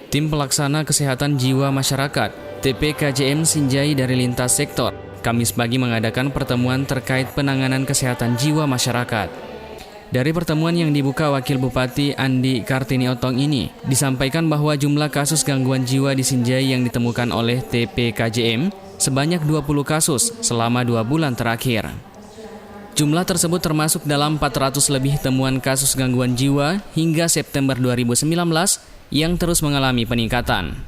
Tim Pelaksana Kesehatan Jiwa Masyarakat (TPKJM) Sinjai dari lintas sektor Kamis pagi mengadakan pertemuan terkait penanganan kesehatan jiwa masyarakat. Dari pertemuan yang dibuka Wakil Bupati Andi Kartini Otong ini, disampaikan bahwa jumlah kasus gangguan jiwa di Sinjai yang ditemukan oleh TPKJM sebanyak 20 kasus selama 2 bulan terakhir. Jumlah tersebut termasuk dalam 400 lebih temuan kasus gangguan jiwa hingga September 2019 yang terus mengalami peningkatan.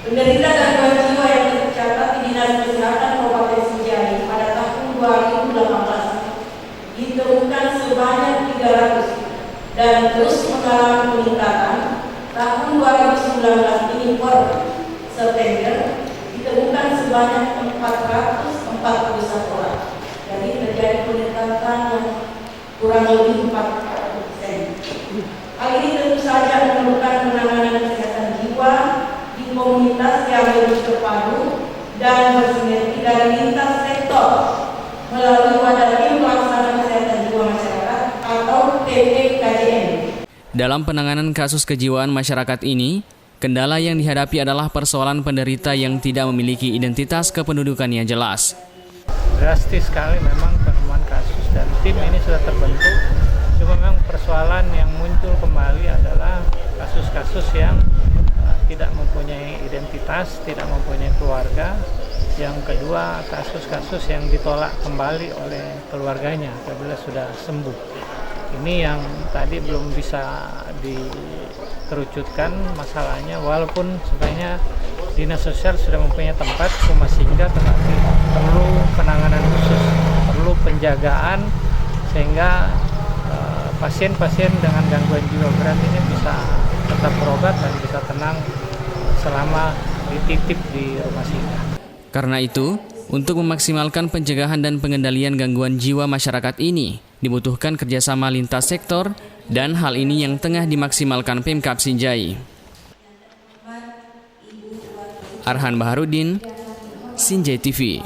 Penderita gangguan jiwa yang tercatat di Dinas Kesehatan Kabupaten Sinjai pada tahun 2018 ditemukan sebanyak 300 dan terus mengalami peningkatan. Tahun 2019 ini per September ditemukan sebanyak 441 orang. Jadi terjadi peningkatan yang kurang lebih 40%. Hal ini tentu saja memerlukan penanganan kesehatan jiwa di komunitas yang lebih terpadu dan bersinergi dari lintas sektor melalui wadah Tim Pelaksana Kesehatan Jiwa Masyarakat atau TPKJM. Dalam penanganan kasus kejiwaan masyarakat ini, kendala yang dihadapi adalah persoalan penderita yang tidak memiliki identitas kependudukan yang jelas. Drastis sekali memang penemuan kasus dan tim ini sudah terbentuk. Cuma memang persoalan yang muncul kembali adalah kasus-kasus yang tidak mempunyai identitas, tidak mempunyai keluarga. Yang kedua, kasus-kasus yang ditolak kembali oleh keluarganya apabila sudah sembuh. Ini yang tadi belum bisa dikerucutkan masalahnya, walaupun sebenarnya Dinas Sosial sudah mempunyai tempat rumah singgah, tetapi perlu penanganan khusus, perlu penjagaan sehingga pasien-pasien dengan gangguan jiwa berat ini bisa tetap berobat dan bisa tenang selama dititip di rumah singgah. Karena itu, untuk memaksimalkan pencegahan dan pengendalian gangguan jiwa masyarakat ini, dibutuhkan kerjasama lintas sektor dan hal ini yang tengah dimaksimalkan Pemkab Sinjai. Arhan Baharudin, Sinjai TV.